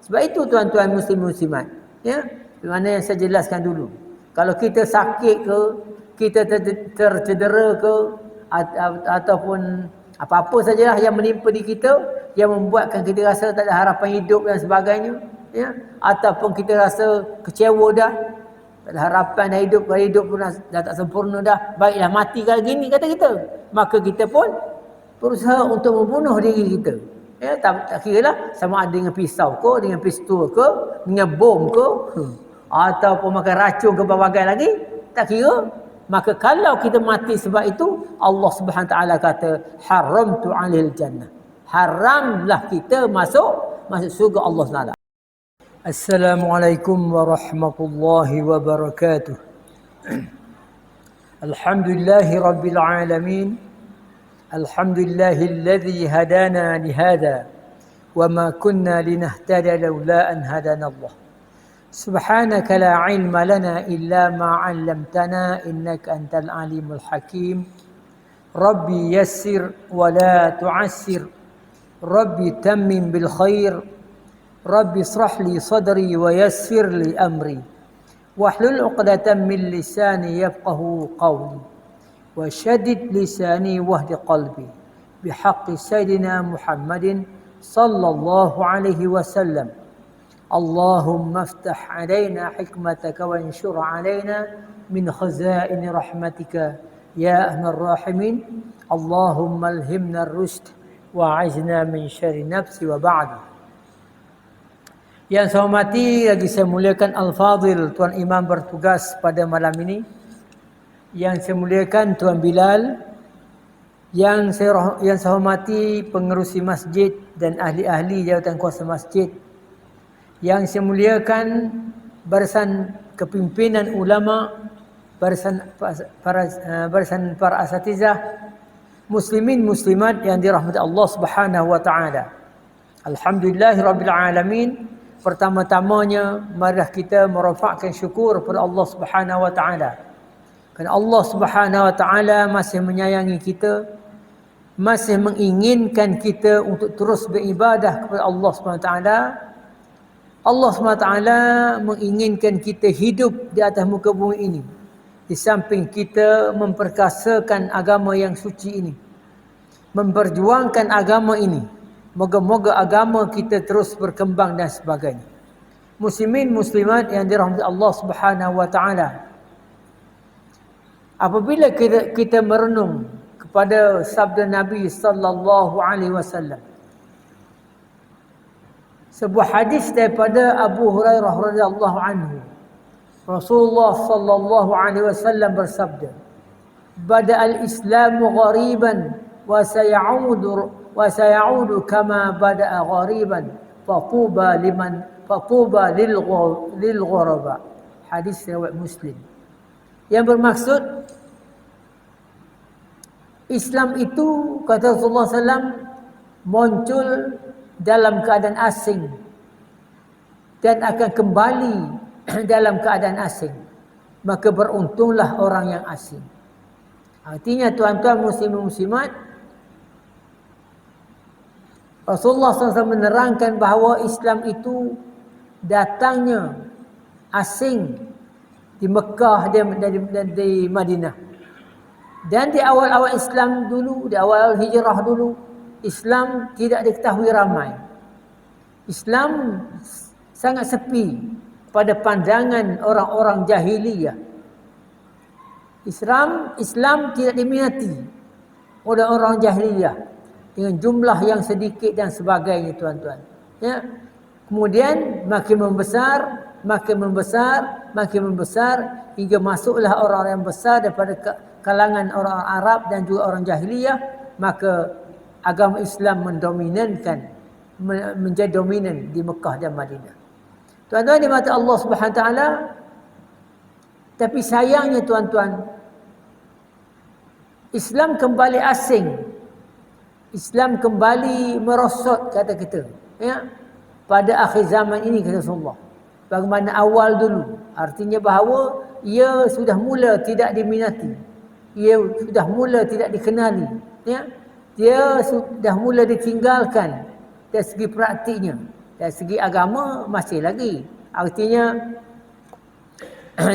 Sebab itu tuan-tuan muslim-muslimat, ya, mana yang saya jelaskan dulu. Kalau kita sakit ke, kita tercedera ke, ataupun apa-apa sajalah yang menimpa di kita, yang membuatkan kita rasa tak ada harapan hidup dan sebagainya, ya, ataupun kita rasa kecewa dah, tak ada harapan dah hidup pun dah tak sempurna dah, baiklah mati kali gini kata kita, maka kita pun berusaha untuk membunuh diri kita. Ya, tak kira lah sama ada dengan pisau ke, dengan pistol ke, dengan bom ke, ataupun makan racun ke berbagai lagi, tak kira. Maka kalau kita mati sebab itu, Allah Subhanahu taala kata haramtu 'alil jannah. Haramlah kita masuk surga Allah Taala. Assalamualaikum warahmatullahi wabarakatuh. Alhamdulillahi rabbil alamin. Alhamdulillahilladzi hadana lihada wa ma kunna linahtadiya laula an hadana Allah. Subhanaka la ilma lana illa ma 'allamtana innaka antal alimul hakim. Rabbi yassir wa la tu'assir. Rabbi tammim bil khair. Rabbi israh li sadri wa yassir li amri. Wahlul 'uqdatam min lisani yafqahu qawli. وشدد لساني واهد قلبي بحق سيدنا محمد صلى الله عليه وسلم. اللهم افتح علينا حكمتك وانشر علينا من خزائن رحمتك يا أرحم الراحمين. اللهم الهمنا الرشد وأعذنا من شر نفسي وبعد. Yang saya hormati lagi saya muliakan Al-Fadhil Tuan Imam bertugas pada malam ini, yang saya muliakan Tuan Bilal, yang saya hormati pengerusi masjid dan ahli-ahli jawatan kuasa masjid, yang saya muliakan barisan kepimpinan ulama, barisan para asatizah, muslimin muslimat yang dirahmati Allah Subhanahu wa taala. Alhamdulillahirabbil alamin. Pertama-tamanya marilah kita merafakkan syukur kepada Allah Subhanahu wa taala. Kerana Allah Subhanahu wa taala masih menyayangi kita, masih menginginkan kita untuk terus beribadah kepada Allah Subhanahu wa taala. Allah Subhanahu wa taala menginginkan kita hidup di atas muka bumi ini, di samping kita memperkasakan agama yang suci ini, memperjuangkan agama ini. Moga-moga agama kita terus berkembang dan sebagainya. Muslimin muslimat yang dirahmati Allah Subhanahu wa taala, apabila kita merenung kepada sabda Nabi sallallahu alaihi wasallam, sebuah hadis daripada Abu Hurairah radhiyallahu anhu, Rasulullah sallallahu alaihi wasallam bersabda, "Bada al-Islamu ghariban wa sayaudu kama bada'a ghariban fatuba lil ghuraba." Hadis riwayat Muslim. Yang bermaksud, Islam itu, kata Rasulullah SAW, muncul dalam keadaan asing dan akan kembali dalam keadaan asing. Maka beruntunglah orang yang asing. Artinya tuan-tuan muslimin muslimat, Rasulullah SAW menerangkan bahawa Islam itu datangnya asing di Mekah dan di Madinah. Dan di awal-awal Islam dulu, di awal hijrah dulu, Islam tidak diketahui ramai. Islam sangat sepi pada pandangan orang-orang jahiliyah. Islam tidak diminati oleh orang jahiliyah dengan jumlah yang sedikit dan sebagainya, tuan-tuan. Ya. Kemudian makin membesar hingga masuklah orang-orang yang besar daripada kalangan orang Arab dan juga orang jahiliyah. Maka agama Islam menjadi dominan di Mekah dan Madinah. Tuan-tuan di mata Allah Subhanahu taala, tapi sayangnya tuan-tuan, Islam kembali asing. Islam kembali merosot, kata kita, ya, pada akhir zaman ini, kata Rasulullah. Bagaimana awal dulu, artinya bahawa ia sudah mula tidak diminati, ia sudah mula tidak dikenali, ya, dia sudah mula ditinggalkan dari segi praktiknya. Dari segi agama masih lagi. Artinya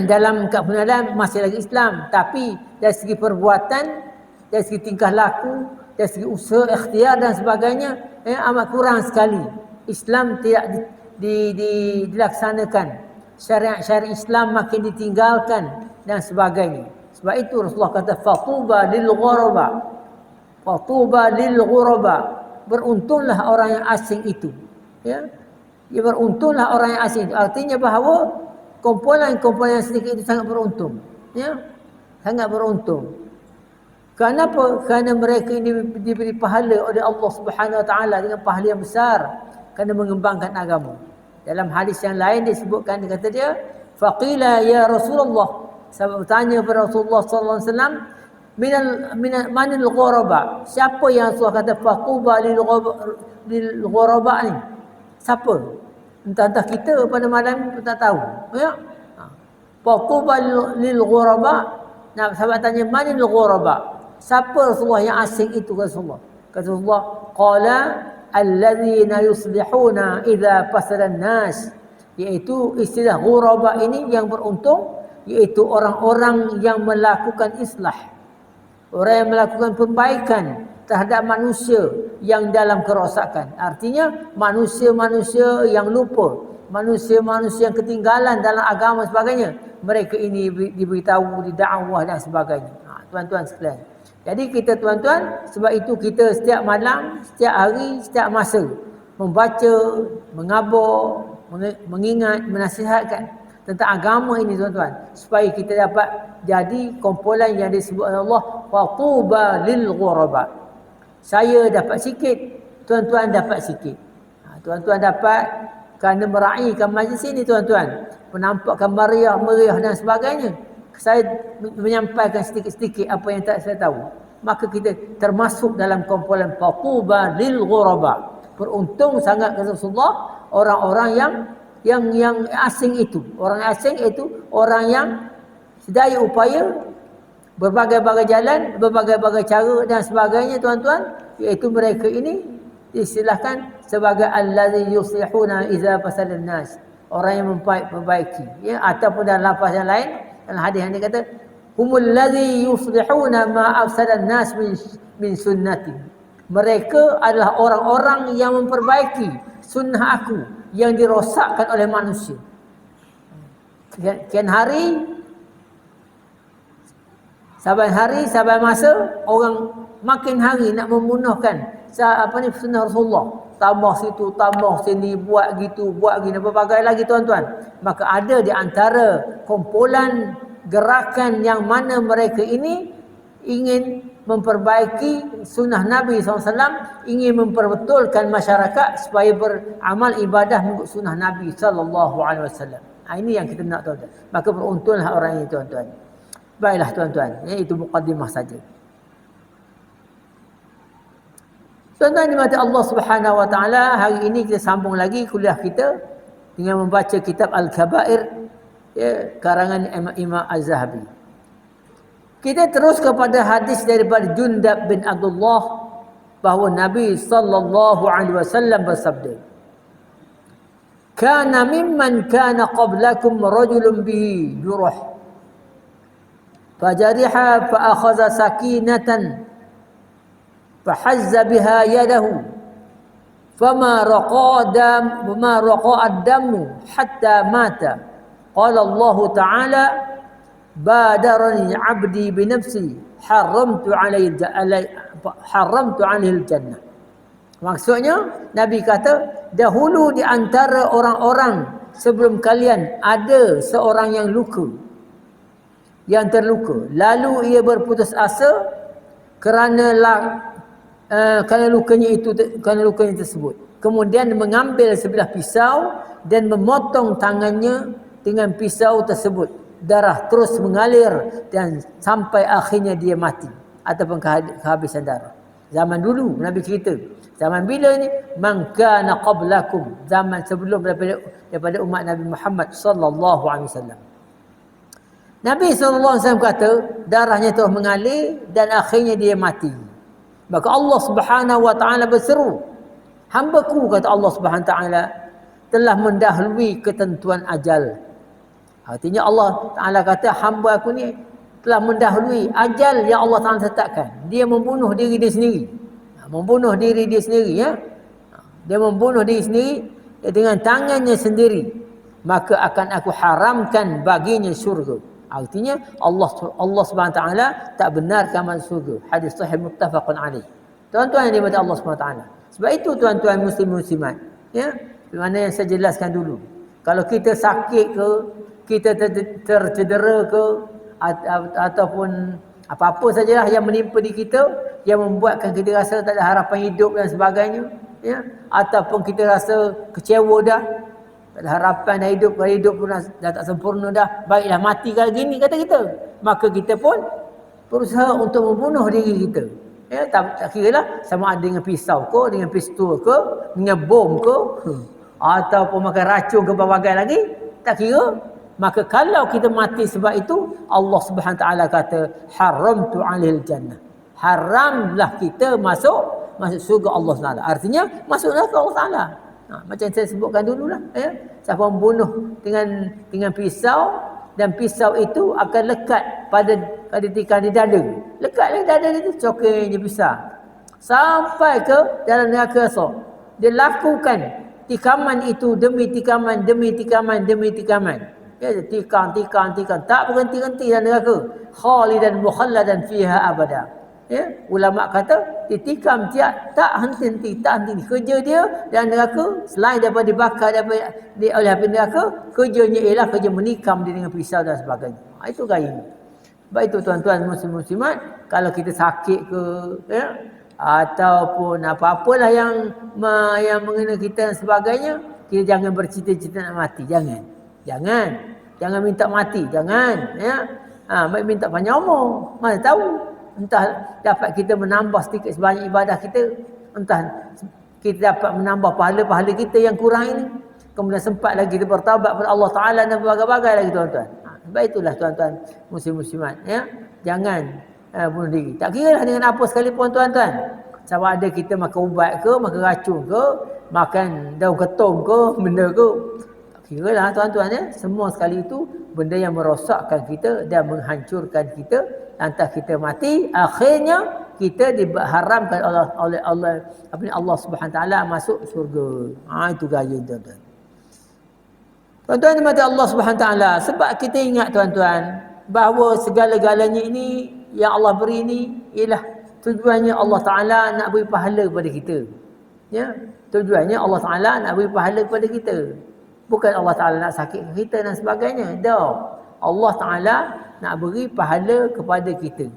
dalam kebenaran masih lagi Islam, tapi dari segi perbuatan, dari segi tingkah laku, dari segi usaha, ikhtiar dan sebagainya amat kurang sekali. Islam tidak dilaksanakan. Syariat Islam makin ditinggalkan dan sebagainya. Sebab itu Rasulullah kata fatuba lil ghuraba. Fatuba lil ghuraba. Beruntunglah orang yang asing itu. Ya. Ya, beruntunglah orang yang asing itu. Artinya bahawa kumpulan-kumpulan yang sedikit itu sangat beruntung. Ya. Sangat beruntung. Kenapa? Kerana mereka ini diberi pahala oleh Allah Subhanahu Wa Taala dengan pahala yang besar kerana mengembangkan agama. Dalam hadis yang lain disebutkan, dia kata dia, faqila ya Rasulullah. Sahabat bertanya kepada Rasulullah sallallahu alaihi wasallam, manil ghuraba? Siapa yang Rasulullah kata faquba lil ghuraba ni? Siapa? Entah kita pada malam tak tahu. Ya. Faquba lil ghuraba. Nah, sahabat tanya manil ghuraba? Siapa Rasulullah yang asing itu? Kata Rasulullah, qala alladzina yuslihuna idza fasada an-nas, iaitu istilah ghuraba ini yang beruntung, iaitu orang-orang yang melakukan islah, orang yang melakukan perbaikan terhadap manusia yang dalam kerosakan. Artinya manusia-manusia yang lupa, manusia-manusia yang ketinggalan dalam agama sebagainya, mereka ini diberitahu, didakwah dan sebagainya. Tuan-tuan sekalian, jadi kita tuan-tuan, sebab itu kita setiap malam, setiap hari, setiap masa membaca, mengabar, mengingat, menasihatkan tentang agama ini tuan-tuan, supaya kita dapat jadi kumpulan yang disebut oleh Allah fatuba lil ghuraba. Saya dapat sikit, tuan-tuan dapat sikit. Tuan-tuan dapat kerana meraihkan majlis ini tuan-tuan, penampakan meriah dan sebagainya. Saya menyampaikan sedikit-sedikit apa yang tak saya tahu. Maka kita termasuk dalam kumpulan fatuba lil ghuraba. Beruntung sangat kata Rasulullah orang-orang yang asing itu. Orang asing itu orang yang sedaya upaya berbagai-bagai jalan, berbagai-bagai cara dan sebagainya tuan-tuan, iaitu mereka ini diistilahkan sebagai allazi yuslihuna idza fasadan nas. Orang yang memperbaiki, ya, ataupun dalam lafaz yang lain dalam hadis yang dia kata humul ladzi yuslihuna ma afsadan nas min sunnati. Mereka adalah orang-orang yang memperbaiki sunnah aku yang dirosakkan oleh manusia. Kian hari saban masa orang makin hari nak memunahkan sunnah Rasulullah. Tambah situ, tambah sini, buat gitu, buat gini, berbagai lagi tuan-tuan. Maka ada di antara kumpulan gerakan yang mana mereka ini ingin memperbaiki sunnah Nabi SAW, ingin memperbetulkan masyarakat supaya beramal ibadah mengikut sunnah Nabi SAW. Ini yang kita nak tuan-tuan. Maka beruntunglah orang ini tuan-tuan. Baiklah tuan-tuan, itu muqaddimah saja. Tuan-tuan di mata Allah Subhanahu Wa Taala, hari ini kita sambung lagi kuliah kita dengan membaca kitab Al-Kabair, ya, karangan Imam Az-Zahabi. Kita terus kepada hadis daripada Jundab bin Abdullah bahawa Nabi sallallahu alaihi wasallam bersabda, "Kana mimman kana qablakum rajulun bihi juruh fajariha fa akhadha sakinatan fahazza biha yadahu fama raqa ad-damu hatta mata. Qala Allah Ta'ala badarani 'abdi bi nafsi haramtu 'alaihi al-jannah." Maksudnya Nabi kata, dahulu di antara orang-orang sebelum kalian ada seorang yang terluka, lalu ia berputus asa kerana lukanya tersebut. Kemudian mengambil sebilah pisau dan memotong tangannya dengan pisau tersebut. Darah terus mengalir dan sampai akhirnya dia mati ataupun kehabisan darah. Zaman dulu Nabi cerita. Zaman bila ni? Man kana qablakum, zaman sebelum daripada umat Nabi Muhammad sallallahu alaihi wasallam. Nabi sallallahu alaihi wasallam kata darahnya terus mengalir dan akhirnya dia mati. Maka Allah Subhanahu Wa Taala berseru, "Hamba-Ku," kata Allah Subhanahu Wa Taala, telah mendahului ketentuan ajal. Artinya Allah Ta'ala kata hamba aku ni telah mendahului ajal yang Allah Ta'ala tetapkan. Dia membunuh diri dia sendiri. Membunuh diri dia sendiri, ya. Dia membunuh diri sendiri dengan tangannya sendiri. Maka akan aku haramkan baginya syurga. Artinya Allah Subhanahu Taala tak benarkan masuk syurga. Hadis sahih muttafaqun alaih. Tuan-tuan yang dimati Allah Subhanahu Taala. Sebab itu tuan-tuan muslim-muslimat, ya, mana yang saya jelaskan dulu. Kalau kita sakit ke, kita tercedera ke, ataupun apa-apa sajalah yang menimpa di kita yang membuatkan kita rasa tak ada harapan hidup dan sebagainya, ya, ataupun kita rasa kecewa dah, tak ada harapan dah hidup, kalau hidup pun dah tak sempurna dah, baiklah mati kali gini kata kita, maka kita pun berusaha untuk membunuh diri kita, ya. Tak kira lah sama ada dengan pisau ke, dengan pistol ke, dengan bom ke, ataupun makan racun ke berbagai lagi, tak kira. Maka kalau kita mati sebab itu, Allah Subhanahu Taala kata haramtu 'alaihil jannah. Haramlah kita masuk surga Allah Taala. Artinya masuk neraka Allah Taala. Macam saya sebutkan dululah, ya. Siapa membunuh dengan pisau, dan pisau itu akan lekat pada tikar di dada. Lekatlah dada dia tu, cokengnya pisau sampai ke dalam neraka esok. Dia lakukan tikaman itu demi tikaman, demi tikaman, demi tikaman. Ya, tikam, tak berhenti-henti dalam neraka. Khalidan mukhalladan fiha abada. Ya, ulama kata ditikam tak henti-henti. Kerja dia dalam neraka, selain daripada dibakar oleh api neraka, kerjanya ialah kerja menikam dia dengan pisau dan sebagainya. Itu gaya. Baik itu tuan-tuan muslim-muslimat, kalau kita sakit ke, ya, ataupun apa-apalah yang mengenai kita dan sebagainya, kita jangan bercita-cita nak mati. Jangan minta mati, jangan, ya. Baik minta panjang umur. Mana tahu, entah dapat kita menambah sedikit sebanyak ibadah kita, entah kita dapat menambah pahala-pahala kita yang kurang ini. Kemudian sempat lagi kita bertaubat kepada Allah Taala dan berbagai-bagai lagi tuan-tuan. Sebab itulah tuan-tuan muslim-muslimat, ya. Jangan bunuh diri. Tak kira lah dengan apa sekalipun tuan-tuan. Sama ada kita makan ubat ke, makan racun ke, makan daun ketum ke, benda ke. Kira lah tuan-tuan, ya, semua sekali itu benda yang merosakkan kita dan menghancurkan kita. Lantas kita mati, akhirnya kita diharamkan oleh Allah Subhanahu Taala masuk syurga. Itu gaya tuan-tuan. Tuan-tuan dimati Allah Subhanahu Taala, sebab kita ingat tuan-tuan bahawa segala-galanya ini yang Allah beri ini ialah tujuannya Allah Taala nak beri pahala kepada kita. Ya, tujuannya Allah Taala nak beri pahala kepada kita. Bukan Allah Ta'ala nak sakitkan kita dan sebagainya. Allah Ta'ala nak beri pahala kepada kita.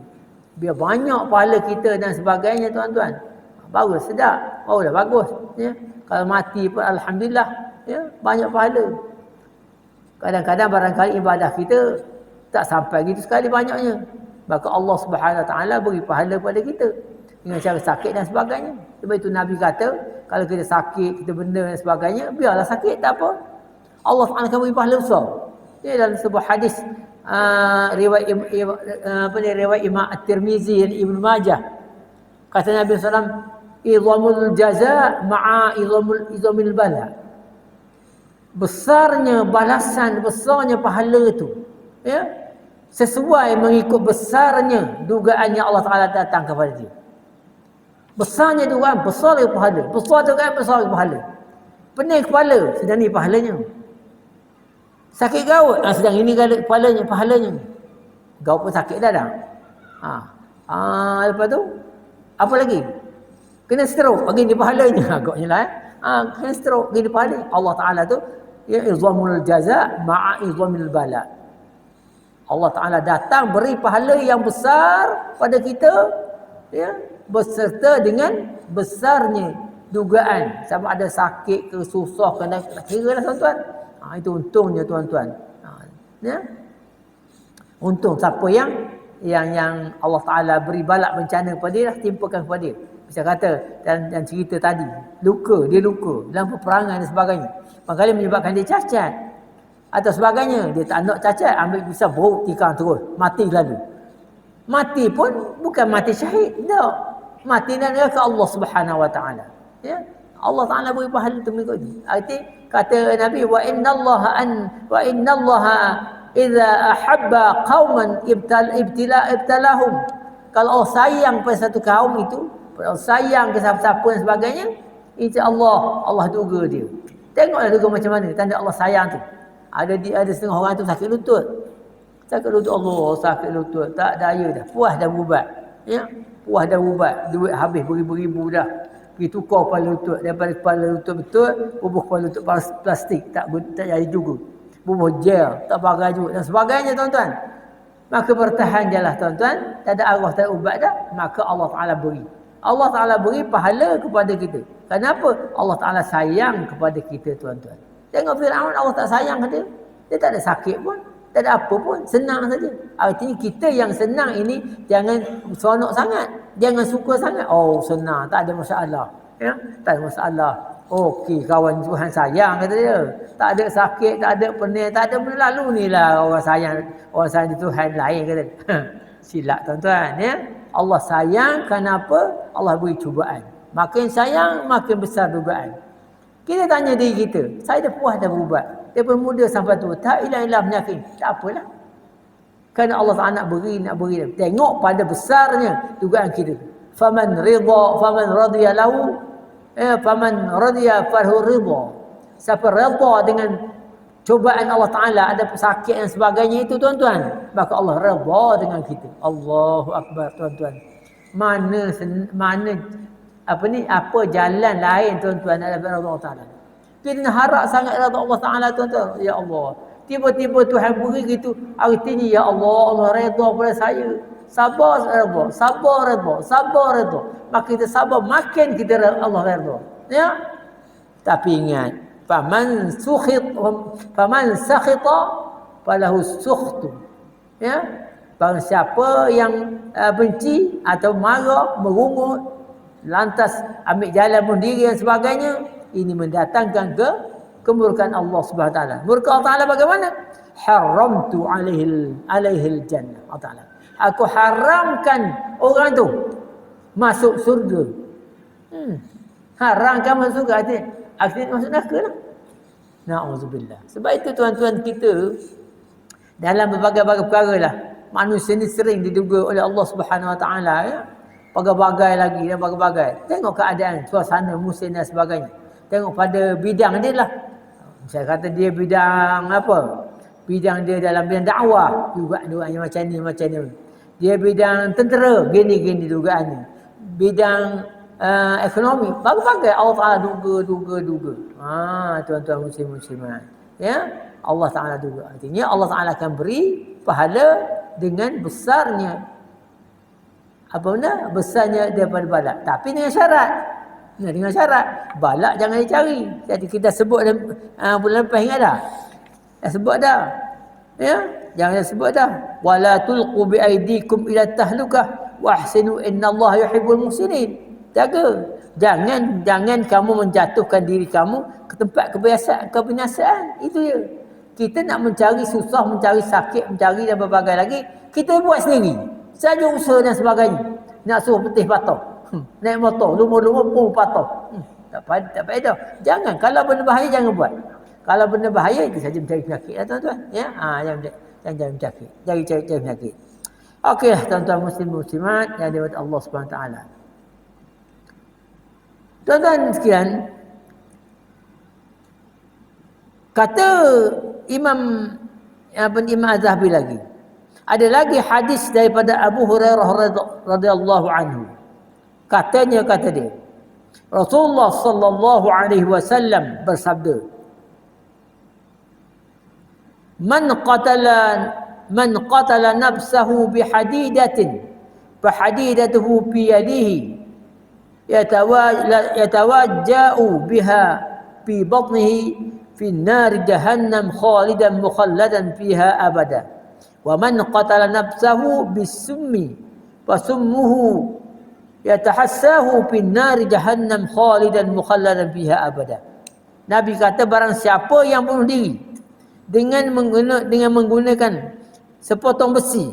Biar banyak pahala kita dan sebagainya tuan-tuan. Baru sedap, barulah bagus, ya. Kalau mati pun alhamdulillah, ya, banyak pahala. Kadang-kadang barangkali ibadah kita tak sampai gitu sekali banyaknya. Maka Allah Subhanahu Wa Ta'ala beri pahala kepada kita dengan cara sakit dan sebagainya. Sebab itu Nabi kata, kalau kita sakit, kita benda dan sebagainya, biarlah sakit, tak apa. Allah Ta'ala akan beri pahala besar. Ini dalam sebuah hadis riwayat Imam At-Tirmizi dan Ibnu Majah. Kata Nabi SAW, idhamul jaza ma'a idhamil bala. Besarnya balasan, besarnya pahala itu, ya, sesuai mengikut besarnya dugaan yang Allah Ta'ala datang kepada dia. Besarnya dugaan, besar lagi pahala. Besar dugaan, besar lagi pahala. Pening kepala, sedang ni pahalanya. Sakit gaut, sedang ini pahalanya. Gaut pun sakit dah. Lepas tu apa lagi? Kena stroke, bagi ni pahalanya. Gautnya lah. Kena stroke, bagi ni pahalanya. Allah Taala tu ya izamul jaza ma'a izamil bala. Allah Taala datang beri pahala yang besar pada kita, ya, beserta dengan besarnya dugaan. Sama ada sakit ke, susah ke, tak kira lah tuan-tuan. Itu untungnya tuan-tuan. Ya. Untung siapa yang Allah Ta'ala beri balak bencana kepada dia, timpakan kepada dia. Bisa kata dan cerita tadi, dia luka dalam peperangan dan sebagainya. Makanya menyebabkan dia cacat atau sebagainya. Dia tak nak cacat, ambil pisau beruk tikam terus, mati lalu. Mati pun bukan mati syahid, tak. Mati dan neraka Allah Subhanahu Wa Ta'ala. Ya. Allah Taala beri pahala untuk mengikut ni. Arti kata Nabi wa innallaha idza ahabba qauman ibtalahum. Kalau Allah sayang pada satu kaum itu, kalau sayang ke siapa-siapa dan sebagainya, insya-Allah Allah duga dia. Tengoklah duga macam mana tanda Allah sayang tu. Ada setengah orang tu sakit lutut. Sakit lutut, Allah sakit lutut, tak daya dah. Puas dah berubat. Ya. Puas dah berubat, duit habis beribu-ribu dah. Pergi tukar kepala lutut, daripada kepala lutut betul, bubuh kepala lutut plastik, tak jadi juga. Bubuh gel, tak pakai juga dan sebagainya tuan-tuan. Maka bertahan jelah tuan-tuan, tak ada arwah, tak ada ubat dah, maka Allah Taala beri. Allah Taala beri pahala kepada kita. Kenapa? Allah Taala sayang kepada kita tuan-tuan. Tengok Firaun, Allah tak sayang ke dia. Dia tak ada sakit pun, tak ada apa pun, senang saja. Artinya kita yang senang ini jangan seronok sangat, jangan suka sangat. Oh senang, tak ada masalah. Ya, tak ada masalah. Okey, kawan Tuhan sayang kata dia. Tak ada sakit, tak ada pening, tak ada benda lalu ni lah orang sayang Tuhan lain kata. Silap tuan-tuan ya. Allah sayang kenapa? Allah beri cubaan. Makin sayang, makin besar cubaan. Kita tanya diri kita, saya dah puas dah berubat. Daripada muda sampai tua, tak ilah penyakit. Tak apalah. Kerana Allah Ta'ala nak beri. Tengok pada besarnya dugaan kita. Faman radiya lahu, faman radiya farhu ridha. Siapa redha dengan cubaan Allah Ta'ala, ada sakit dan sebagainya itu tuan-tuan, maka Allah redha dengan kita. Allahu Akbar tuan-tuan. Apa jalan lain tuan-tuan daripada Allah Ta'ala. Kita nak harap sangat redha Allah Ta'ala tuan-tuan. Ya Allah, tiba-tiba Tuhan beri gitu, artinya ya Allah, Allah redha pada saya. Sabar redha. Maka kita sabar, makin kita Allah redha. Ya. Tapi ingat, faman sakhita falahu sukhtu. Ya. Barang siapa yang benci atau marah, merungut, lantas ambil jalan sendiri dan sebagainya, ini mendatangkan kemurkaan Allah Subhanahu Wa Taala. Murka Allah Taala bagaimana? Haramtu alaihil jannah. Allah Taala, aku haramkan orang tu masuk surga. Haramkan masuk surga, artinya masuk neraka lah. Na'udzubillah. Sebab itu tuan-tuan, kita dalam berbagai-bagai perkara lah, manusia ni sering diduga oleh Allah Subhanahu Wa Taala ya. Bagai-bagai lagi dan bagai-bagai. Tengok keadaan suasana musim dan sebagainya. Tengok pada bidang dia lah. Saya kata dia bidang apa? Bidang dia dalam bidang dakwah juga dugaannya macam ni. Dia bidang tentera, gini dugaannya. Bidang ekonomi, bagai-bagai Allah Taala duga. Tuan-tuan muslim-muslimat. Ya, Allah Taala duga. Artinya Allah Taala akan beri pahala dengan besarnya besarnya daripada balak, tapi dengan syarat balak jangan dicari. Jadi kita sebut bulan lepas ingat dah, sebut dah ya, jangan sebut dah, wala tulqu bi aidikum ila tahlukah wa ahsinu innallaha yuhibbul muhsinin. Jangan kamu menjatuhkan diri kamu ke tempat kebinasaan. Itu je. Kita nak mencari susah, mencari sakit, mencari dan berbagai lagi, kita buat sendiri saja usaha dan sebagainya. Nak suruh petih patah, naik motor, lumur-lumur pun patah. Tak payah. Jangan. Kalau benda bahaya jangan buat. Kalau benda bahaya itu saja mencari penyakit lah tuan-tuan. Ya, jangan penyakit. Cari penyakit. Okeylah tuan-tuan muslimat yang dirahmati Allah Subhanahu Taala. Tuan-tuan sekalian, kata Imam Az-Zahabi lagi, ada lagi hadis daripada Abu Hurairah radhiyallahu anhu. Kata dia, Rasulullah sallallahu alaihi wasallam bersabda, Man qatala nafsahu bihadidatin fahadidatuhu fi yadihi yatawajja'u biha fi batnihi fi nar jahannam khalidan mukhalladan fiha abada. Wa man qatala nafsahu bisummi fasummuhu yatahassahu fin nar jahannam khalidan mukhalladan fiha abada. Nabi kata, barang siapa yang bunuh diri dengan menggunakan sepotong besi.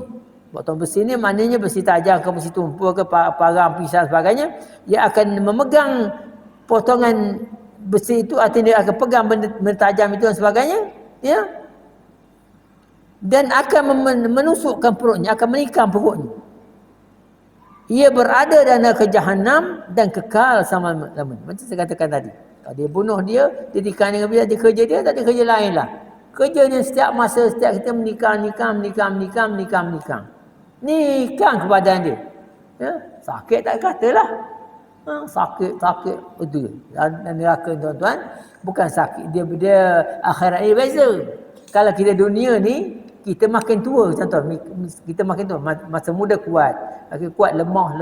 Potong besi ni maknanya besi tajam ke besi tumpul ke parang pisau sebagainya, ia akan memegang potongan besi itu, artinya dia akan pegang benda tajam itu dan sebagainya, ya, dan akan menusukkan perutnya, akan menikam perutnya. Ia berada dalam ke jahanam dan kekal selama-lamanya. Macam saya katakan tadi, kalau dia bunuh dia tikam dengan dia, dia kerja dia, tak ada kerja lain lah. Kerjanya setiap masa, setiap kita nikam kepada dia. Ya, sakit tak katalah. Sakit betul. Dan neraka tuan-tuan bukan sakit, dia akhirat ni beza. Kalau kita dunia ni kita makin tua, contoh kita makin tua, masa muda kuat, makin kuat lemah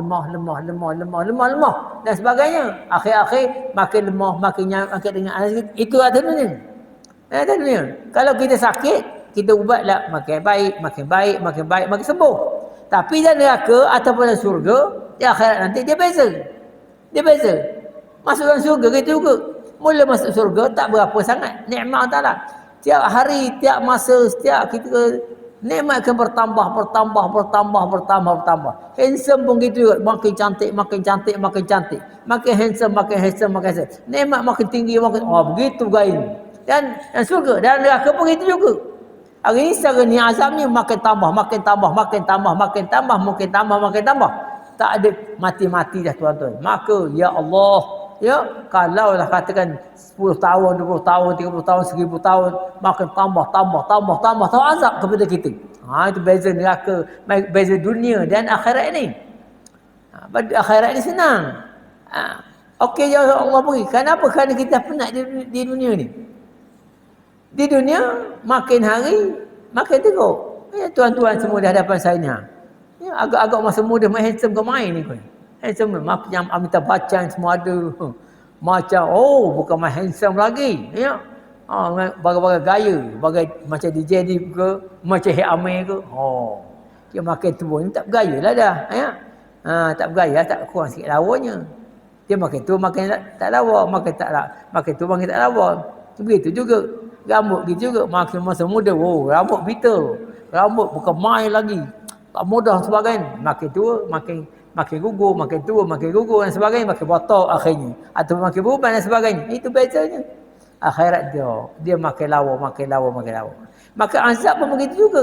dan sebagainya. Akhir-akhir makin lemah, makin dengan itu ada dunia. Ada dunia. Kalau kita sakit, kita ubatlah makin baik, makin sembuh. Tapi dalam neraka ataupun dalam surga, di akhirat nanti dia beza. Masuk dalam surga gitu juga. Mula masuk surga tak berapa sangat nikmat Allah. Tiap hari, tiap masa, setiap kita nikmat akan bertambah. Handsome pun gitu juga. Makin cantik. Makin handsome. Nikmat makin tinggi, begitu gaya. Dan surga dan neraka pun gitu juga. Hari ini secara ni azabnya makin tambah. Tak ada mati-mati dah tuan-tuan. Maka ya Allah, ya, kalau lah katakan 10 tahun, 20 tahun, 30 tahun, 1000 tahun, makin tambah azab kepada kita. Itu beza neraka, beza dunia dan akhirat ini. Akhirat ini senang. Okey, ya Allah beri. Kenapa? Kerana kita penat di dunia ni. Di dunia makin hari makin teruk. Ya, tuan-tuan semua di hadapan saya ni. Ya, agak-agak masa muda main handsome ke main ni. Handsome macam Amitabh Bachchan semua ada. Macam bukan main handsome lagi. Ya. Bagai-bagai gaya, macam DJ Deep ke, macam Hek Amir ke. Dia makin tua ni tak bergaya lah dah. Ya. Tak bergaya, tak kurang sikit lawanya. Dia makin tua makin tak lawa, makin tua makin tak lawa. Begitu juga. Rambut gitu juga, makin masa muda, rambut bitter. Rambut bukan main lagi. Tak mudah sebagainya. Makin tua makin gugur, dan sebagainya, makin botak akhirnya. Atau makin berubah dan sebagainya. Itu bezanya. Akhirat dia makin lawa. Maka azab pun begitu juga.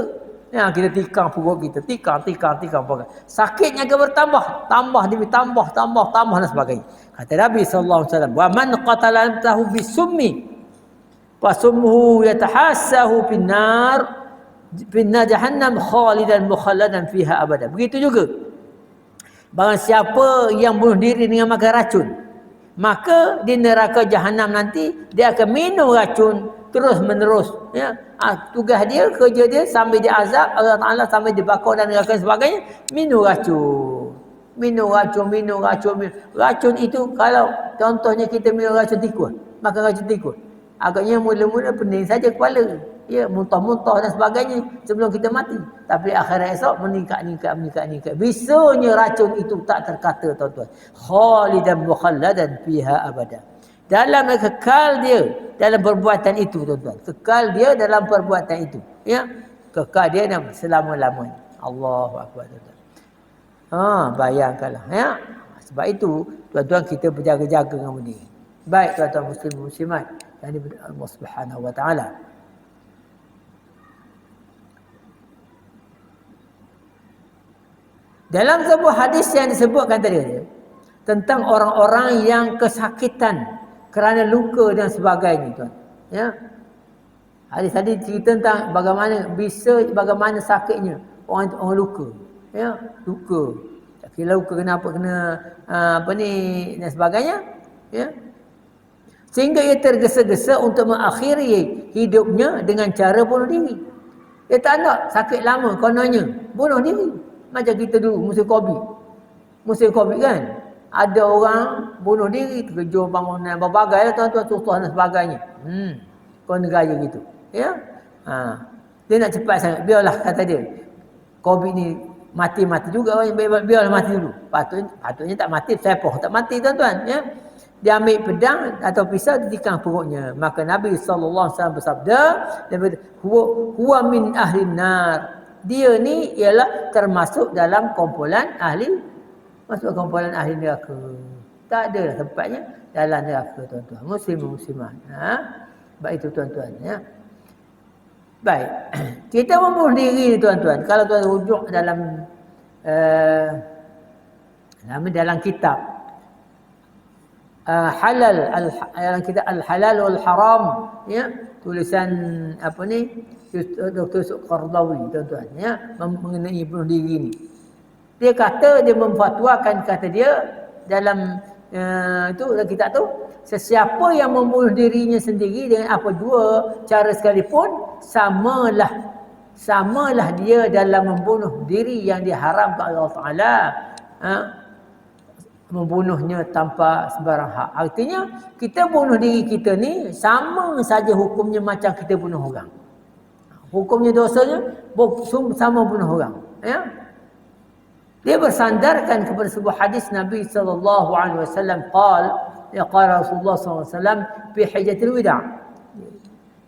Ya, kita tikam perut kita, tikam. Sakitnya akan bertambah, tambah dan sebagainya. Kata Nabi sallallahu alaihi wasallam, "Wa man qatala nafsahu bisummi fasummuhu yatahassahu finnar jahannam khalidan mukhalladan fiha abada." Begitu juga barang siapa yang bunuh diri dengan makan racun, maka di neraka jahanam nanti dia akan minum racun terus menerus. Ya, tugas dia, kerja dia sambil dia azab Allah Taala, sambil dibakar dan neraka sebagainya, minum racun. Racun itu kalau contohnya kita minum racun tikus, makan racun tikus, agaknya mula-mula pening saja kepala, ya, muntah-muntah dan sebagainya sebelum kita mati. Tapi akhirat esok meningkat. Bisanya racun itu tak terkata tuan-tuan. Khalidan mukhalladan fiha abada. Dalam kekal dia dalam perbuatan itu tuan-tuan. Kekal dia dalam perbuatan itu. Ya, kekal dia selama-lamanya. Allahu akbar tuan-tuan. Bayangkanlah, ya. Sebab itu tuan-tuan kita berjaga-jaga dengan benda ini. Baik tuan-tuan muslimat yang diberkati Allah Subhanahu wa taala. Dalam sebuah hadis yang disebutkan tadi tentang orang-orang yang kesakitan kerana luka dan sebagainya tuan. Ya. Hadis tadi cerita tentang bagaimana sakitnya orang luka. Ya, luka. Tak kira luka kenapa kena dan sebagainya. Ya. Sehingga ia tergesa-gesa untuk mengakhiri hidupnya dengan cara bunuh diri. Dia tak nak sakit lama kononnya, bunuh diri. Macam kita dulu musim Covid kan, ada orang bunuh diri, terkejut bangunan berbagai tuan-tuan, susah dan sebagainya. Kau negara gitu. Ya. Dia nak cepat sangat, biarlah kata dia. Covid ni mati juga orang, biarlah mati dulu. Patutnya tak mati, sepoh tak mati tuan-tuan, ya. Dia ambil pedang atau pisau, ditikam perutnya. Maka Nabi sallallahu alaihi wasallam bersabda, huwa min ahli nar. Dia ni ialah termasuk dalam kumpulan ahli neraka. Tak ada tempatnya dalam neraka tuan-tuan. Muslimat. Baik itu tuan-tuan ya. Baik. Kita membunuh diri ni tuan-tuan. Kalau tuan rujuk dalam dalam kitab dalam kitab Al-Halal wal Haram ya, tulisan apa ni Dr. Yusuf Qardawi tuan-tuan ya, mengenai bunuh diri ni. Dia kata, dia memfatwakan, kata dia dalam itu dalam kitab tu, sesiapa yang membunuh dirinya sendiri dengan apa jua cara sekalipun, samalah dia dalam membunuh diri yang diharamkan Allah Taala, membunuhnya tanpa sebarang hak. Artinya kita bunuh diri kita ni sama saja hukumnya macam kita bunuh orang. Hukumnya, dosanya sama bunuh orang ya. Dia bersandarkan kepada sebuah hadis Nabi sallallahu alaihi wasallam qala Rasulullah sallallahu alaihi wasallam fi hajjatil wida'.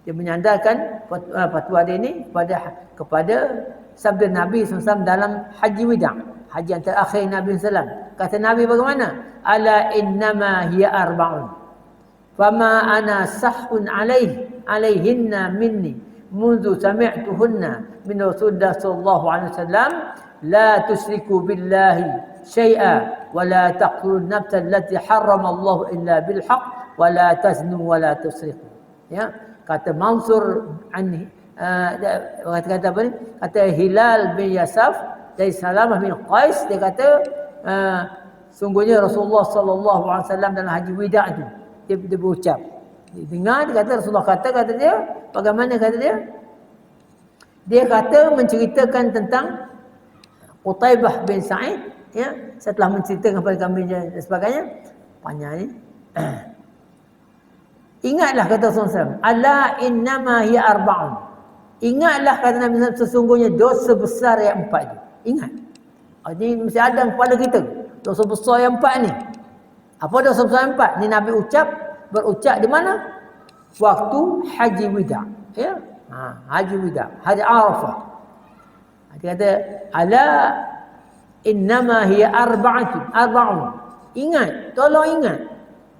Dia menyandarkan fatwa dia ini kepada sabda Nabi SAW dalam haji wida', haji yang terakhir Nabi SAW. Kata Nabi bagaimana? Ala innama hiya arba'un fama ana sahun alaihinna minni منذ سمعتهن من رسول الله صلى الله عليه وسلم لا تشركوا بالله شيئا ولا تقتلوا النفس التي حرم الله إلا بالحق ولا تزنوا ولا تسرقوا. Ya, kata Mansur kata apa ni? Kata Hilal bin Yasaf dari Salamah bin Qais, dia kata sungguhnya Rasulullah sallallahu alaihi wasallam dalam haji wida' tu dia berucap. Dia dengar, dia kata Rasulullah kata dia, bagaimana kata dia? Dia kata menceritakan tentang Qutaibah bin Sa'id ya, setelah menceritakan kepada kami dan sebagainya, panjang ni. Ingatlah kata Rasulullah SAW, ala innama hiya arba'un. Ingatlah kata Nabi SAW, sesungguhnya dosa besar yang 4 itu. Ingat. Ini mesti ada kepala kita. Dosa besar yang 4 ni. Apa dosa besar yang 4? Ni Nabi berucap di mana? Waktu haji wida'. Ya. Haji wida', haji Arafah. Dia kata ala innama hiya arba'un. Ingat, tolong ingat.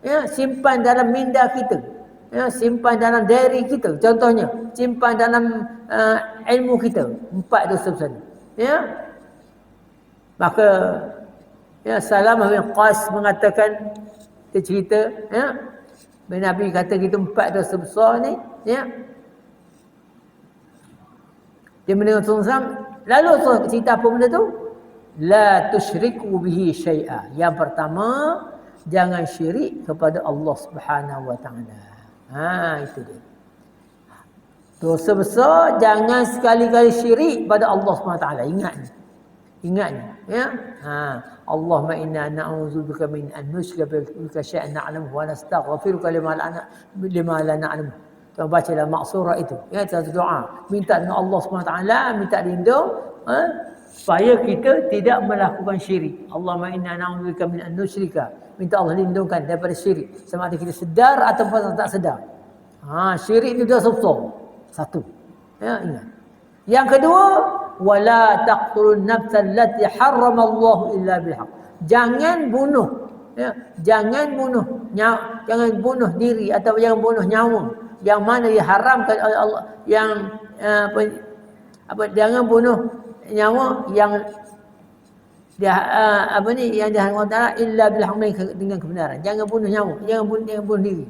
Ya, simpan dalam minda kita. Ya, simpan dalam diary kita. Contohnya, simpan dalam ilmu kita. 4 dosa besar. Ya. Maka ya, Salamah bin Qais mengatakan, dia cerita ya, Nabi kata kita 4 dosa besar ni ya. Dia mendengar Rasulullah, lalu Rasulullah cerita apa benda tu? La tusyriku bihi syai'a. Yang pertama, jangan syirik kepada Allah Subhanahu wa taala. Itu dia. Dosa besar, jangan sekali-kali syirik pada Allah Subhanahu wa taala. Ingat ni ya. Allahumma inna na'udzubika min an nusyrika bika syai'an na'lamu wa nastaghfiruka lima la na'lamu. Kita baca dalam maksurah itu ya, satu doa minta dengan Allah Subhanahu wa taala, minta lindung supaya kita tidak melakukan syirik. Allahumma inna na'udzubika min an nusyrika, minta Allah lindungkan daripada syirik, sama ada kita sedar ataupun tak sedar. Syirik itu dosa besar. Satu. Ya, ingat. Yang kedua, wala taqtulun nafsal lati harramallahu illa bihaq. Jangan bunuh. Ya, jangan bunuh diri atau jangan bunuh nyawa yang mana diharamkan oleh Allah, yang jangan bunuh nyawa yang yang diharamkan Allah illa bilhaq, dengan kebenaran. Jangan bunuh nyawa, jangan bunuh diri.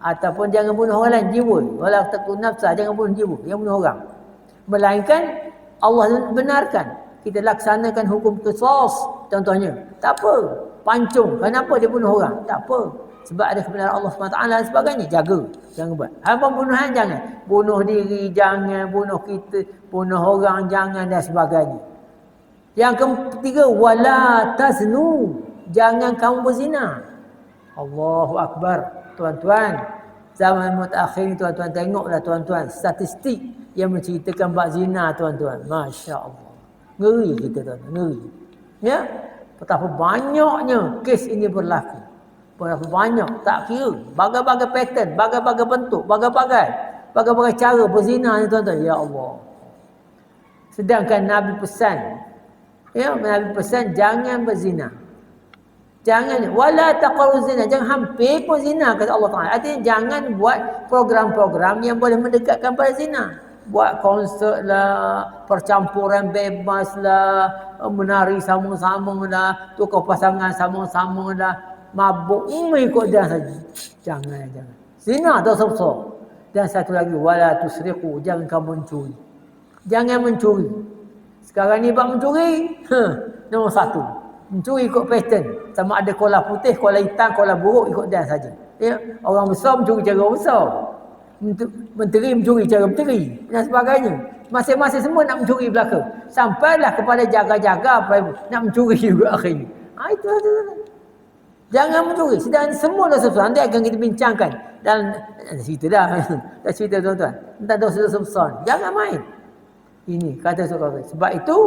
Ataupun jangan bunuh orang lain, jiwa. Wala taqtulun nafsa, jangan bunuh jiwa, jangan bunuh orang. Melainkan Allah benarkan kita laksanakan hukum qisas contohnya. Tak apa, pancung. Kenapa dia bunuh orang? Tak apa. Sebab ada kebenaran Allah SWT dan sebagainya. Jaga. Jangan buat. Apa pembunuhan jangan. Bunuh diri jangan. Bunuh kita. Bunuh orang jangan dan sebagainya. Yang ketiga, wala taznu. Jangan kamu berzina. Allahu Akbar. Tuan-tuan. Zaman mutakhir ni tuan-tuan tengoklah tuan-tuan. Statistik yang menceritakan bab zina tuan-tuan. Masya Allah. Ngeri kita tuan-tuan. Ngeri. Ya. Betapa banyaknya kes ini berlaku. Berapa banyak, tak kira. Bagai-bagai pattern, bagai-bagai bentuk, bagai-bagai cara berzina ni tuan-tuan. Ya Allah. Sedangkan Nabi pesan, ya, Nabi pesan jangan berzina. Jangan wala taqrabu zina, jangan hampir pun zina kata Allah Taala. Artinya jangan buat program-program yang boleh mendekatkan pada zina. Buat konsert lah, percampuran bebas lah, menari sama-sama lah, tukar pasangan sama-sama lah, mabuk ikut dia saja. Jangan. Zina dosa besar. Dan satu lagi wala tusriqu, jangan kamu mencuri. Jangan mencuri. Sekarang ni bab mencuri, nombor satu. Mencuri ikut pattern, sama ada kola putih, kola hitam, kola buruk, ikut dia saja. Ya, orang besar mencuri cara besar, menteri mencuri cara menteri dan sebagainya. Masing-masing semua nak mencuri belaka, sampailah kepada jaga-jaga nak mencuri juga akhirnya. Itu. Jangan mencuri. Sedang semua dosa besar nanti akan kita bincangkan dan cerita dah cerita tuan-tuan tentang dosa-dosa besar. Jangan main. Ini kata Sukardawi. Sebab itu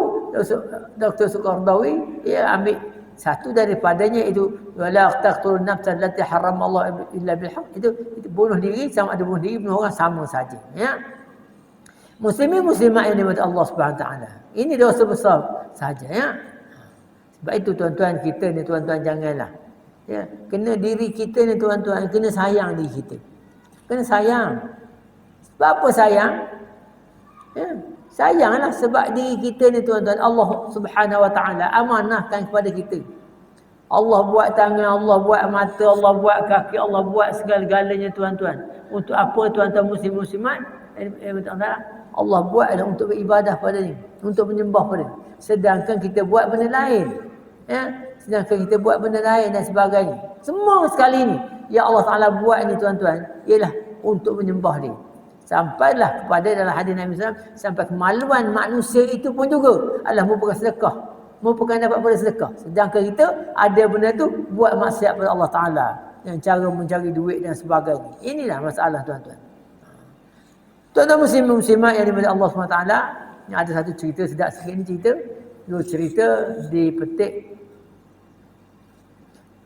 Dr. Sukardawi ia ambil satu daripadanya itu wala taqtulun nafsan allati haramallahu illa bil haqq. Itu bunuh diri sama ada bunuh diri bunuh orang sama saja, ya. Muslimin muslimat yang dimati Allah Subhanahu taala. Ini dosa besar saja, ya. Sebab itu tuan-tuan kita ni tuan-tuan janganlah, ya, kena diri kita ni tuan-tuan kena sayang diri kita. Kena sayang. Sebab apa sayang? Ya. Sayanglah sebab diri kita ni tuan-tuan Allah Subhanahu wa taala amanahkan kepada kita. Allah buat tangan, Allah buat mata, Allah buat kaki, Allah buat segala-galanya tuan-tuan. Untuk apa tuan-tuan muslim-muslimat? Allah buat adalah untuk beribadah padanya, untuk menyembah padanya. Sedangkan kita buat benda lain. Ya, sedangkan kita buat benda lain dan sebagainya. Semua sekali ni yang Allah Taala buat ni tuan-tuan ialah untuk menyembah dia. Sampailah kepada dalam hadis Nabi SAW, sampai kemaluan manusia itu pun juga adalah merupakan sedekah, merupakan dapat pada sedekah. Sedangkan kita ada benda tu buat maksiat pada Allah Ta'ala, yang cara mencari duit dan sebagainya. Inilah masalah tuan-tuan. Tuan-tuan muslimat yang dimiliki Allah SWT, yang ada satu cerita sedap sikit ni cerita. Dua cerita dipetik.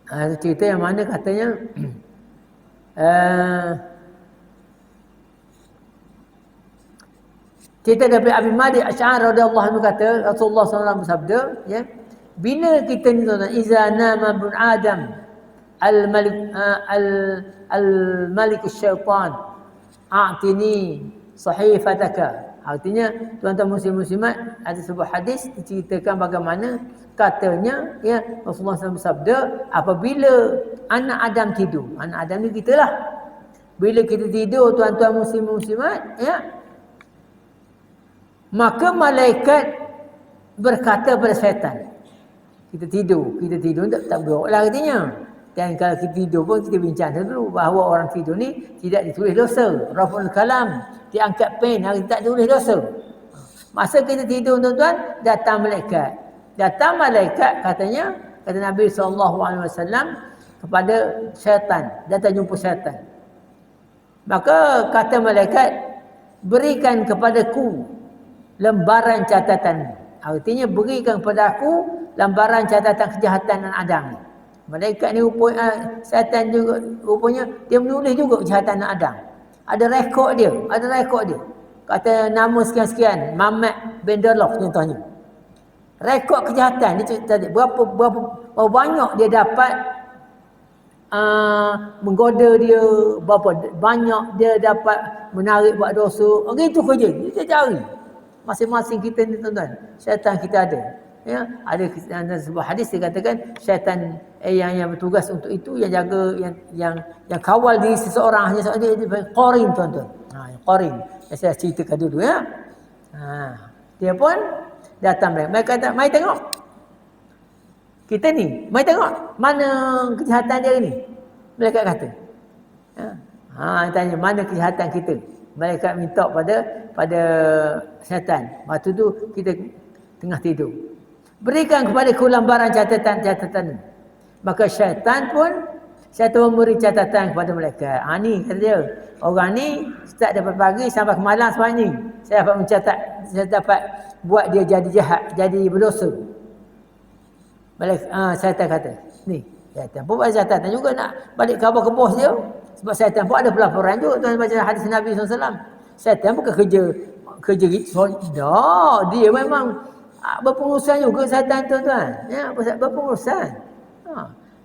Ada cerita yang mana katanya cerita daripada Abi Malik Asy'ari radhiyallahu anhu kata Rasulullah SAW bersabda, ya, bila kita ni tuan-tuan iza nama ibn Adam al-malik syaitan a'tini sahifataka. Artinya tuan-tuan muslim-muslimat, ada sebuah hadis diceritakan bagaimana katanya, ya, Rasulullah SAW bersabda, apabila anak Adam tidur, anak Adam ni kita lah, bila kita tidur tuan-tuan muslim-muslimat, ya, maka malaikat berkata pada syaitan, kita tidur tak bergerak lah artinya. Dan kalau kita tidur pun kita bincang dulu bahawa orang tidur ni tidak ditulis dosa. Raful kalam, diangkat pen, hari tak ditulis dosa. Masa kita tidur tuan-tuan, datang malaikat. Datang malaikat katanya, kata Nabi SAW kepada syaitan, datang jumpa syaitan. Maka kata malaikat, berikan kepadaku lembaran catatan. Artinya berikan kepada aku lembaran catatan kejahatan anak Adam. Malaikat ni rupanya syaitan juga rupanya dia menulis juga kejahatan anak Adam. Ada rekod dia, Kata nama sekian-sekian, Mamat bin Dalaf contohnya. Rekod kejahatan dia tadi berapa banyak dia dapat menggoda dia, berapa banyak dia dapat menarik buat dosa. Begitu kerja dia cari. Masing-masing kita ni tuan-tuan, syaitan kita ada. Ya, ada sebuah hadis dikatakan syaitan yang bertugas untuk itu, yang jaga, yang kawal diri seseorang hanya seorang dia qarin tuan-tuan. Qarin. Saya ceritakan dulu, ya. Dia pun datang mereka kata, "Mai tengok. Kita ni, mai tengok mana kejahatan dia ni." Mereka kata. Tanya mana kejahatan kita. Mereka minta pada syaitan. Waktu tu kita tengah tidur. Berikan kepada ku lembaran catatan. Maka syaitan memberi catatan kepada mereka. Ni kata dia, orang ni start daripada pagi sampai ke malam sebab ni saya dapat mencatat, saya dapat buat dia jadi jahat, jadi berdosa. Syaitan kata, ni syaitan pun buat catatan juga nak balik khabar ke bos dia. Sebab syaitan pun ada pelaporan juga tuan baca hadis Nabi SAW. Syaitan bukan kerja gitu. Dia memang berpengurusan juga syaitan tuan-tuan. Ya, berpengurusan.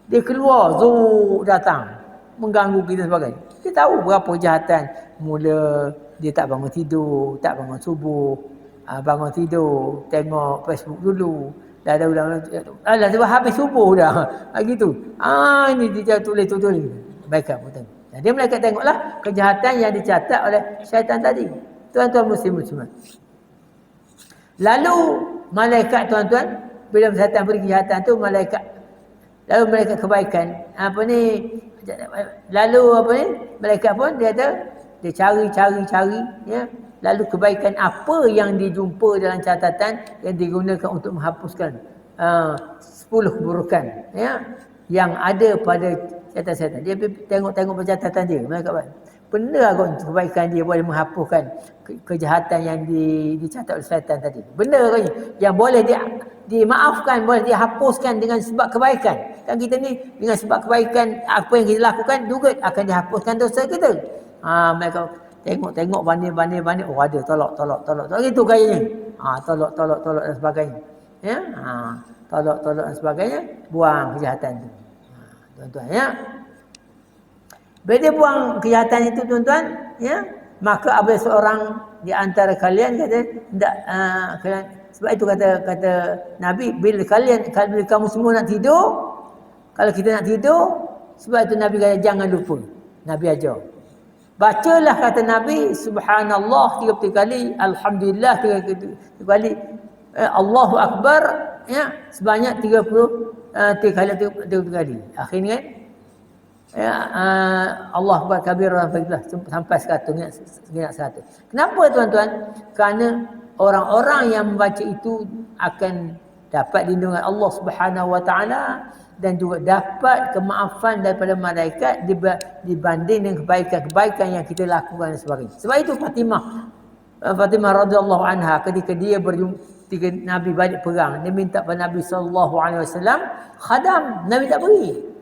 Dia keluar, datang, mengganggu kita sebagainya. Dia tahu berapa kejahatan. Mula dia tak bangun tidur, tak bangun subuh, bangun tidur, tengok Facebook dulu. Dah ulang, alah sebab habis subuh dah. Gitu. Ini dia tulis. Baiklah pun tengok. Dia malaikat tengoklah kejahatan yang dicatat oleh syaitan tadi. Tuan-tuan muslim-muslimat. Lalu malaikat tuan-tuan, bila syaitan beri kejahatan tu, malaikat kebaikan, malaikat pun dia cari, ya. Lalu kebaikan apa yang dijumpa dalam catatan yang digunakan untuk menghapuskan 10 keburukan, ya, yang ada pada catatan. Dia tengok catatan dia, malaikat buat. Benar kot kebaikan dia boleh menghapuskan kejahatan yang dicatat oleh syaitan tadi. Benar kot yang boleh dimaafkan, boleh dihapuskan dengan sebab kebaikan. Kan kita ni dengan sebab kebaikan apa yang kita lakukan juga akan dihapuskan dosa kita. Mereka tengok banding. Oh ada, tolak. Itu gayanya. Tolak dan sebagainya. Ya. Tolak dan sebagainya, buang kejahatan tu. Tuan-tuan, ya. Bila dia buang kejahatan itu, tuan-tuan, ya, maka apabila seorang di antara kalian kata tidak, sebab itu kata Nabi, bila kamu semua nak tidur, kalau kita nak tidur, sebab itu Nabi kata jangan lupa. Nabi ajar, bacalah kata Nabi subhanallah 33 kali, alhamdulillah 33 kali, Allahu akbar, ya, sebanyak 30 kali. Akhirnya kan, ya, Allah Akbar kabir sampai 100, ingat 100. Kenapa tuan-tuan? Kerana orang-orang yang membaca itu akan dapat lindungan Allah Subhanahu Wa Taala dan juga dapat kemaafan daripada malaikat dibanding dengan kebaikan-kebaikan yang kita lakukan dan sebagainya. Sebab itu Fatimah radhiyallahu anha ketika Nabi balik perang, dia minta pada Nabi SAW khadam, Nabi tak beri.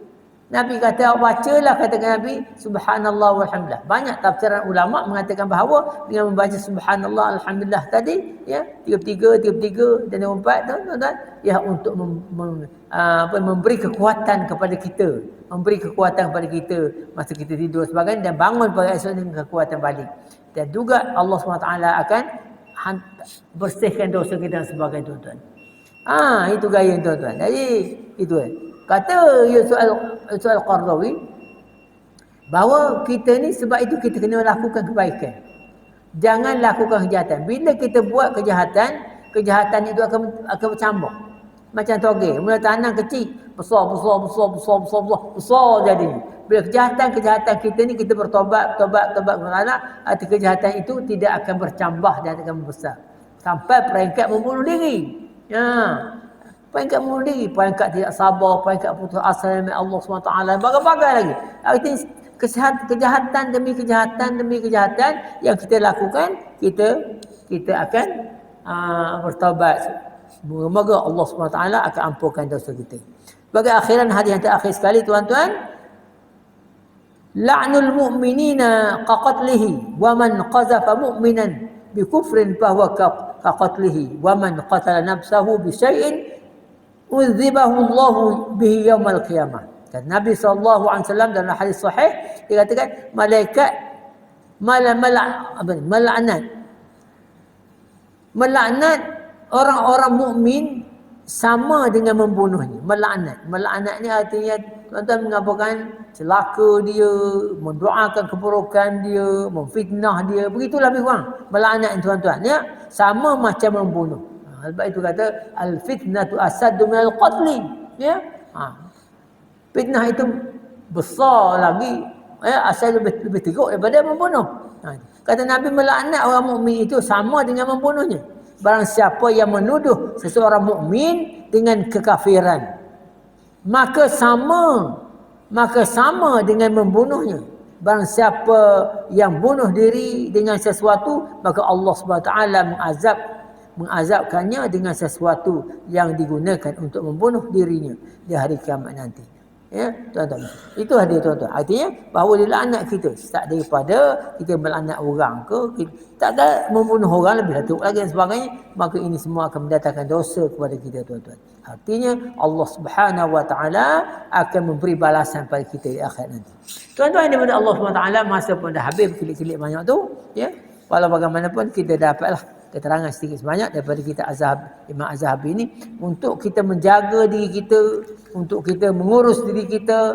Nabi kata, bacalah katakan Nabi subhanallah walhamdulillah. Banyak tafsiran ulama mengatakan bahawa dengan membaca subhanallah alhamdulillah tadi, ya, 33 dan 24, tuan-tuan, ya, untuk memberi kekuatan kepada kita, masa kita tidur sebagainya, dan bangun pada esok dengan kekuatan balik. Dan juga Allah SWT akan bersihkan dosa kita dan sebagainya, tuan-tuan. Itu gaya, tuan-tuan. Jadi itu kata Yusuf Al-Qardawi bahawa kita ni sebab itu kita kena lakukan kebaikan. Jangan lakukan kejahatan. Bila kita buat kejahatan itu akan bercambah. Macam togel, mula tanam kecil, besar jadinya. Bila kejahatan kita ni kita bertobat kepada arti kejahatan itu tidak akan bercambah dan akan membesar sampai peringkat membunuh diri. Peringkat membunuh diri, peringkat tidak sabar, peringkat putus asa dengan Allah SWT, bagai-bagai lagi. Artinya kejahatan demi kejahatan yang kita lakukan, kita akan bertaubat. Semoga Allah SWT akan ampunkan dosa kita. Sebagai akhiran hadis yang terakhir sekali, tuan-tuan, la'nul mu'minina qaqatlihi wa man qazafa mu'minan bi kufrin fahuwa qaqatlihi wa man qatala nafsahu bi syai'in uzibahu Allah bihi yaumal qiyamah. Dan Nabi SAW dalam hadis sahih dia katakan malaikat melaknat orang-orang mukmin sama dengan membunuhnya. Melaknat ni artinya, tuan-tuan, mengabarkan celaka dia, mendoakan keburukan dia, memfitnah dia, begitulah lebih kurang melaknat, tuan-tuan, ya, sama macam membunuh. Sebab itu kata al-fitnatu asaddu minal qatli, ya. Fitnah itu besar lagi, ya, asal lebih teruk daripada membunuh. Kata Nabi, melaknat orang mukmin itu sama dengan membunuhnya. Barang siapa yang menuduh seseorang mukmin dengan kekafiran, maka sama dengan membunuhnya. Barang siapa yang bunuh diri dengan sesuatu, maka Allah SWT mengazabkannya dengan sesuatu yang digunakan untuk membunuh dirinya di hari kiamat nanti. Ya, tuan-tuan. Itu dia tuan-tuan. Artinya bahawa dia laknat kita. Start daripada kita melaknat orang ke, kita, tak ada membunuh orang lebih datuk lagi dan sebagainya. Maka ini semua akan mendatangkan dosa kepada kita tuan-tuan. Artinya Allah Subhanahu Wa Taala akan memberi balasan pada kita di akhirat nanti. Tuan-tuan daripada Allah Subhanahu Wa Taala masa pun dah habis berkilik-kilik banyak tu. Ya. Walau bagaimanapun kita dapatlah keterangan sedikit sebanyak daripada kita Imam Az-Zahabi ini untuk kita menjaga diri kita, untuk kita mengurus diri kita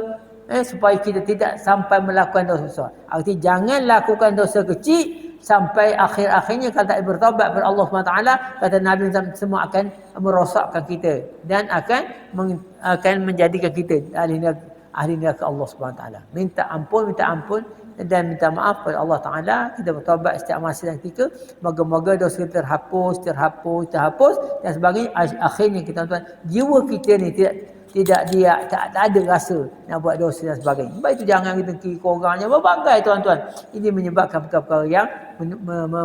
supaya kita tidak sampai melakukan dosa besar. Artinya jangan lakukan dosa kecil sampai akhir-akhirnya kalau tak bertaubat kepada Allah SWT, kata Nabi semua akan merosakkan kita dan akan menjadikan kita ahli neraka Allah SWT. Minta ampun dan minta maaf kepada Allah Ta'ala. Kita bertaubat setiap masa dan ketika. Moga-moga dosa kita terhapus dan sebagainya. Akhirnya kita tuan, jiwa kita ni tak ada rasa nak buat dosa dan sebagainya. Sebab itu jangan kita kiri korangnya berbagai tuan-tuan. Ini menyebabkan perkara-perkara yang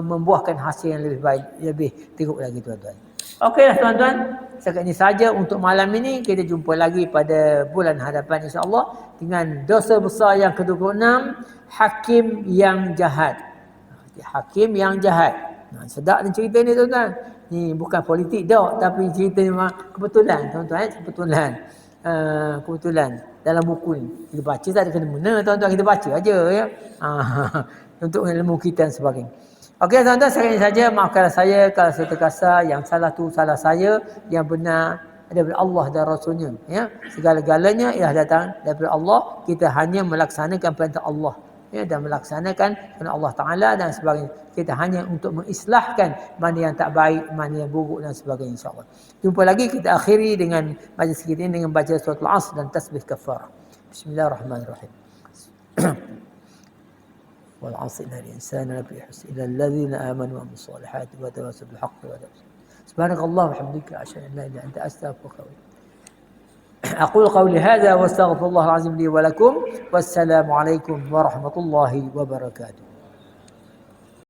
membuahkan hasil yang lebih baik, lebih teruk lagi tuan-tuan. Okeylah tuan-tuan, setakat ini saja untuk malam ini. Kita jumpa lagi pada bulan hadapan insya-Allah dengan dosa besar yang ke-26, hakim yang jahat. Hakim yang jahat. Sedap ni cerita ni tuan-tuan. Ni bukan politik dah, tapi cerita ni memang kebetulan tuan-tuan, kebetulan dalam buku ni. Kita baca tak ada kena-mena tuan-tuan, kita baca aja ya. Untuk ilmu kita dan sebagainya. Okey tuan-tuan, sekali saja maafkanlah saya kalau saya terkasar, yang salah tu salah saya, yang benar daripada Allah dan Rasulnya. Ya, segala-galanya ialah datang daripada Allah. Kita hanya melaksanakan perintah Allah ya, dan melaksanakan perintah Allah Taala dan sebagainya. Kita hanya untuk mengislahkan mana yang tak baik, mana yang buruk dan sebagainya insya-Allah. Jumpa lagi, kita akhiri dengan majlis kita ini dengan baca surah Al-Asr dan tasbih kafarah. Bismillahirrahmanirrahim. والعصر إن الإنسان لفي خسر إلا الذين آمنوا وعملوا الصالحات وتواصوا بالحق وتواصوا. سبحانك اللهم وبحمدك أشهد أن لا إله إلا أنت أستغفرك. أقول قولي هذا واستغفر الله العظيم لي ولكم والسلام عليكم ورحمة الله وبركاته.